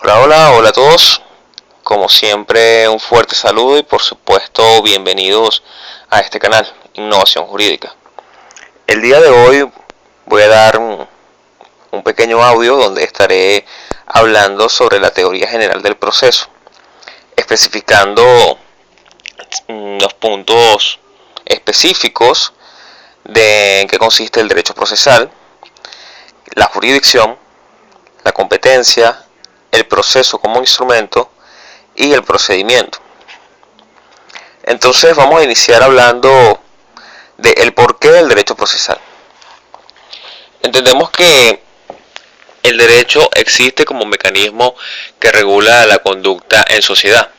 Hola, hola, hola a todos. Como siempre, un fuerte saludo y por supuesto bienvenidos a este canal, Innovación Jurídica. El día de hoy voy a dar un pequeño audio donde estaré hablando sobre la teoría general del proceso, especificando los puntos específicos de en qué consiste el derecho procesal, la jurisdicción, la competencia, el proceso como instrumento y el procedimiento. Entonces vamos a iniciar hablando del porqué del derecho procesal. Entendemos que el derecho existe como un mecanismo que regula la conducta en sociedad,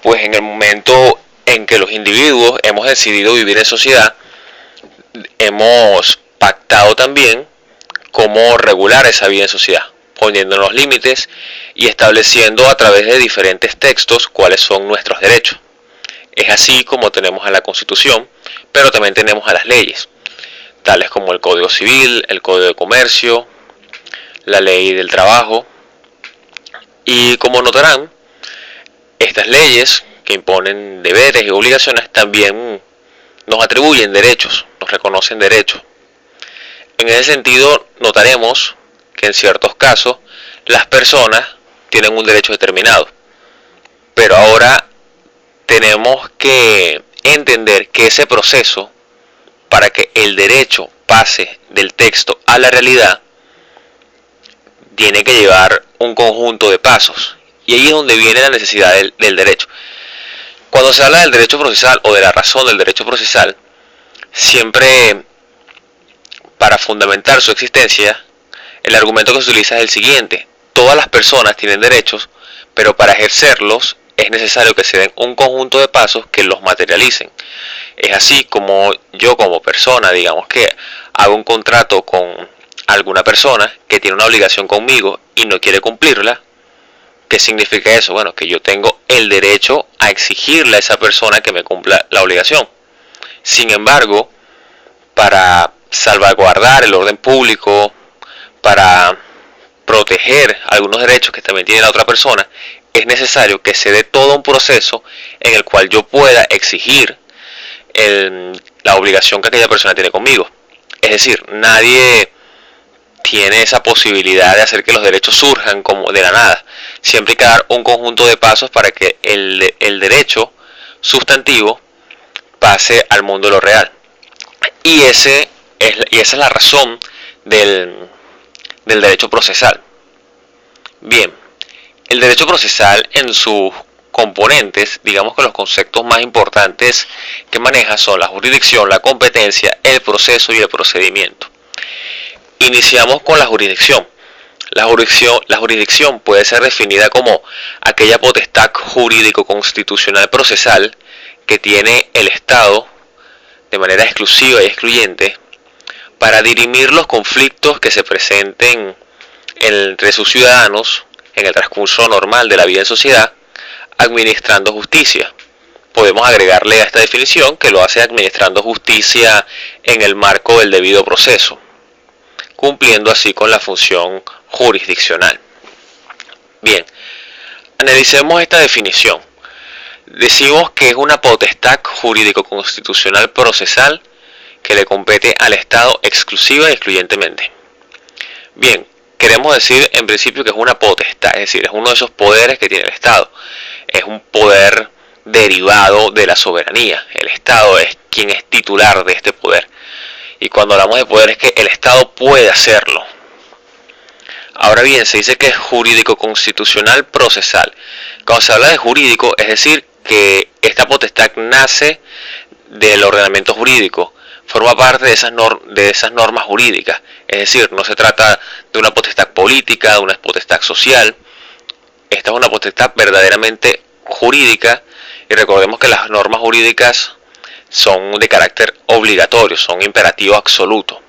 pues en el momento en que los individuos hemos decidido vivir en sociedad, hemos pactado también cómo regular esa vida en sociedad, poniéndonos límites y estableciendo a través de diferentes textos cuáles son nuestros derechos. Es así como tenemos a la Constitución, pero también tenemos a las leyes, tales como el Código Civil, el Código de Comercio, la Ley del Trabajo. Y como notarán, estas leyes que imponen deberes y obligaciones también nos atribuyen derechos, nos reconocen derechos. En ese sentido, notaremos que en ciertos casos las personas tienen un derecho determinado, pero ahora tenemos que entender que ese proceso, para que el derecho pase del texto a la realidad, tiene que llevar un conjunto de pasos. Y ahí es donde viene la necesidad del derecho. Cuando se habla del derecho procesal o de la razón del derecho procesal, siempre para fundamentar su existencia, el argumento que se utiliza es el siguiente: todas las personas tienen derechos, pero para ejercerlos es necesario que se den un conjunto de pasos que los materialicen. Es así como yo como persona, digamos que hago un contrato con alguna persona que tiene una obligación conmigo y no quiere cumplirla. ¿Qué significa eso? Bueno, que yo tengo el derecho a exigirle a esa persona que me cumpla la obligación. Sin embargo, para salvaguardar el orden público, para proteger algunos derechos que también tiene la otra persona, es necesario que se dé todo un proceso en el cual yo pueda exigir la obligación que aquella persona tiene conmigo. Es decir, nadie tiene esa posibilidad de hacer que los derechos surjan como de la nada. Siempre hay que dar un conjunto de pasos para que el derecho sustantivo pase al mundo de lo real. Y esa es la razón del derecho procesal. Bien, el derecho procesal en sus componentes, digamos que los conceptos más importantes que maneja son la jurisdicción, la competencia, el proceso y el procedimiento. Iniciamos con la jurisdicción. La jurisdicción puede ser definida como aquella potestad jurídico-constitucional procesal que tiene el Estado de manera exclusiva y excluyente para dirimir los conflictos que se presenten entre sus ciudadanos en el transcurso normal de la vida en sociedad, administrando justicia. Podemos agregarle a esta definición que lo hace administrando justicia en el marco del debido proceso, cumpliendo así con la función jurisdiccional. Bien, analicemos esta definición. Decimos que es una potestad jurídico-constitucional procesal que le compete al Estado exclusiva y excluyentemente. Bien, queremos decir en principio que es una potestad, es decir, es uno de esos poderes que tiene el Estado. Es un poder derivado de la soberanía. El Estado es quien es titular de este poder. Y cuando hablamos de poder es que el Estado puede hacerlo. Ahora bien, se dice que es jurídico constitucional procesal. Cuando se habla de jurídico, es decir, que esta potestad nace del ordenamiento jurídico, forma parte de esas normas jurídicas. Es decir, no se trata de una potestad política, de una potestad social. Esta es una potestad verdaderamente jurídica, y recordemos que las normas jurídicas son de carácter obligatorio, son imperativo absoluto.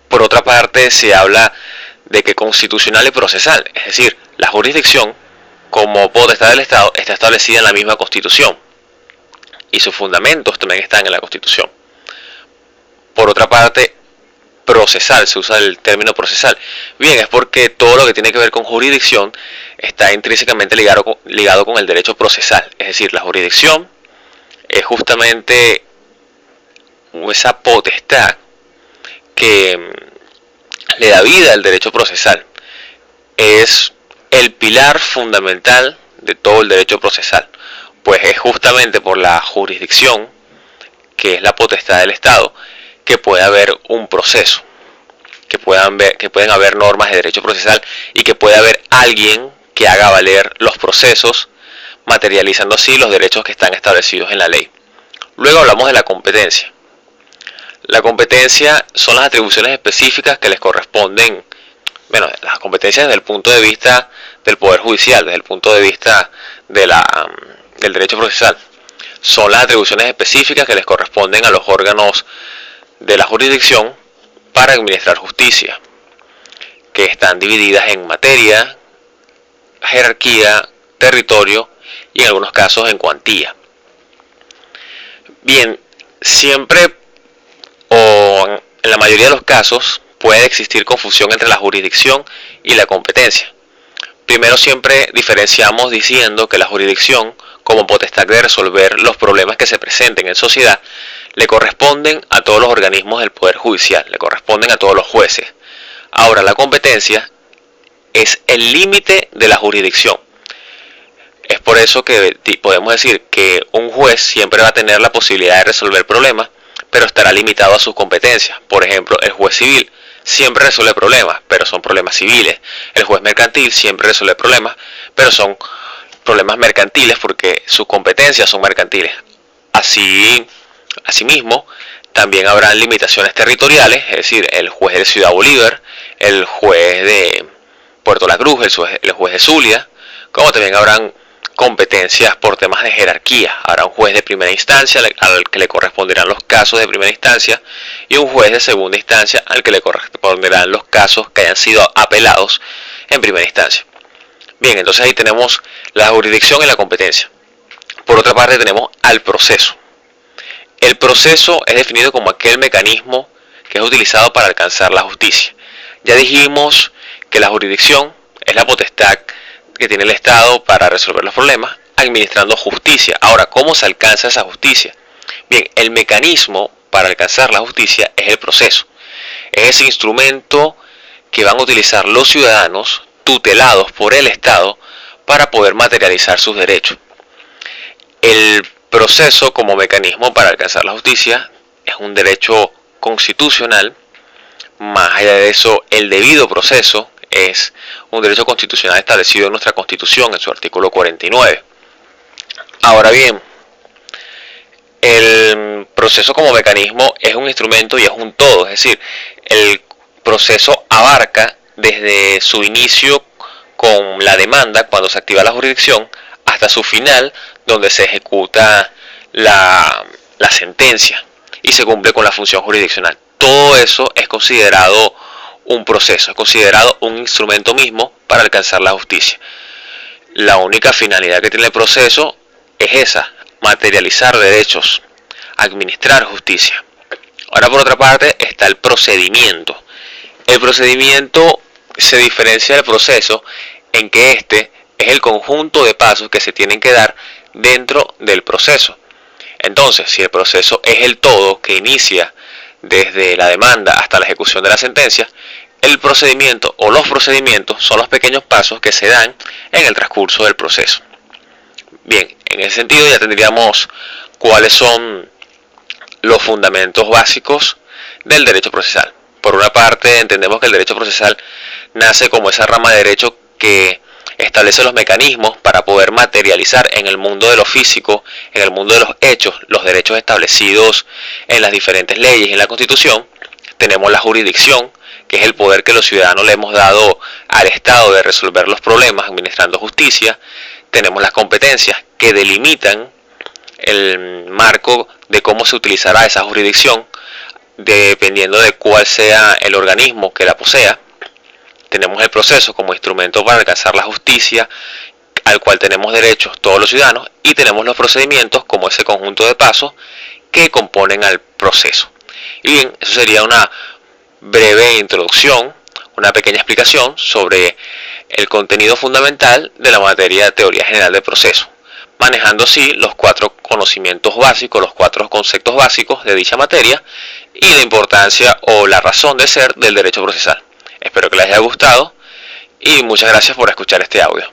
Por otra parte, se habla de que constitucional y procesal, es decir, la jurisdicción como potestad del Estado está establecida en la misma Constitución y sus fundamentos también están en la Constitución. Por otra parte, procesal, se usa el término procesal. Bien, es porque todo lo que tiene que ver con jurisdicción está intrínsecamente ligado con el derecho procesal. Es decir, la jurisdicción es justamente esa potestad que le da vida al derecho procesal. Es el pilar fundamental de todo el derecho procesal, pues es justamente por la jurisdicción, que es la potestad del Estado, que puede haber un proceso, que pueden haber normas de derecho procesal y que puede haber alguien que haga valer los procesos, materializando así los derechos que están establecidos en la ley. Luego hablamos de la competencia. La competencia son las atribuciones específicas que les corresponden, bueno, las competencias desde el punto de vista del Poder Judicial, desde el punto de vista del derecho procesal. Son las atribuciones específicas que les corresponden a los órganos de la jurisdicción para administrar justicia, que están divididas en materia, jerarquía, territorio y en algunos casos en cuantía. Bien, siempre o en la mayoría de los casos puede existir confusión entre la jurisdicción y la competencia. Primero siempre diferenciamos diciendo que la jurisdicción, como potestad de resolver los problemas que se presenten en sociedad, le corresponden a todos los organismos del Poder Judicial, le corresponden a todos los jueces. Ahora, la competencia es el límite de la jurisdicción. Es por eso que podemos decir que un juez siempre va a tener la posibilidad de resolver problemas, pero estará limitado a sus competencias. Por ejemplo, el juez civil siempre resuelve problemas, pero son problemas civiles. El juez mercantil siempre resuelve problemas, pero son problemas mercantiles porque sus competencias son mercantiles. Asimismo, también habrán limitaciones territoriales, es decir, el juez de Ciudad Bolívar, el juez de Puerto La Cruz, el juez de Zulia, como también habrán competencias por temas de jerarquía. Habrá un juez de primera instancia al que le corresponderán los casos de primera instancia y un juez de segunda instancia al que le corresponderán los casos que hayan sido apelados en primera instancia. Bien, entonces ahí tenemos la jurisdicción y la competencia. Por otra parte tenemos al proceso. El proceso es definido como aquel mecanismo que es utilizado para alcanzar la justicia. Ya dijimos que la jurisdicción es la potestad que tiene el Estado para resolver los problemas, administrando justicia. Ahora, ¿cómo se alcanza esa justicia? Bien, el mecanismo para alcanzar la justicia es el proceso. Es ese instrumento que van a utilizar los ciudadanos tutelados por el Estado para poder materializar sus derechos. El proceso como mecanismo para alcanzar la justicia es un derecho constitucional. Más allá de eso, el debido proceso es un derecho constitucional establecido en nuestra Constitución en su artículo 49. Ahora bien, el proceso como mecanismo es un instrumento y es un todo, es decir, el proceso abarca desde su inicio con la demanda, cuando se activa la jurisdicción, hasta su final, donde se ejecuta la sentencia y se cumple con la función jurisdiccional. Todo eso es considerado un proceso, es considerado un instrumento mismo para alcanzar la justicia. La única finalidad que tiene el proceso es esa, materializar derechos, administrar justicia. Ahora, por otra parte, está el procedimiento. El procedimiento se diferencia del proceso en que este es el conjunto de pasos que se tienen que dar dentro del proceso. Entonces, si el proceso es el todo que inicia desde la demanda hasta la ejecución de la sentencia, el procedimiento o los procedimientos son los pequeños pasos que se dan en el transcurso del proceso. Bien, en ese sentido ya tendríamos cuáles son los fundamentos básicos del derecho procesal. Por una parte, entendemos que el derecho procesal nace como esa rama de derecho que establece los mecanismos para poder materializar en el mundo de lo físico, en el mundo de los hechos, los derechos establecidos en las diferentes leyes y en la Constitución. Tenemos la jurisdicción, que es el poder que los ciudadanos le hemos dado al Estado de resolver los problemas administrando justicia. Tenemos las competencias que delimitan el marco de cómo se utilizará esa jurisdicción, dependiendo de cuál sea el organismo que la posea. Tenemos el proceso como instrumento para alcanzar la justicia, al cual tenemos derechos todos los ciudadanos, y tenemos los procedimientos como ese conjunto de pasos que componen al proceso. Y bien, eso sería una breve introducción, una pequeña explicación sobre el contenido fundamental de la materia de teoría general del proceso, manejando así los 4 conocimientos básicos, los 4 conceptos básicos de dicha materia y la importancia o la razón de ser del derecho procesal. Espero que les haya gustado y muchas gracias por escuchar este audio.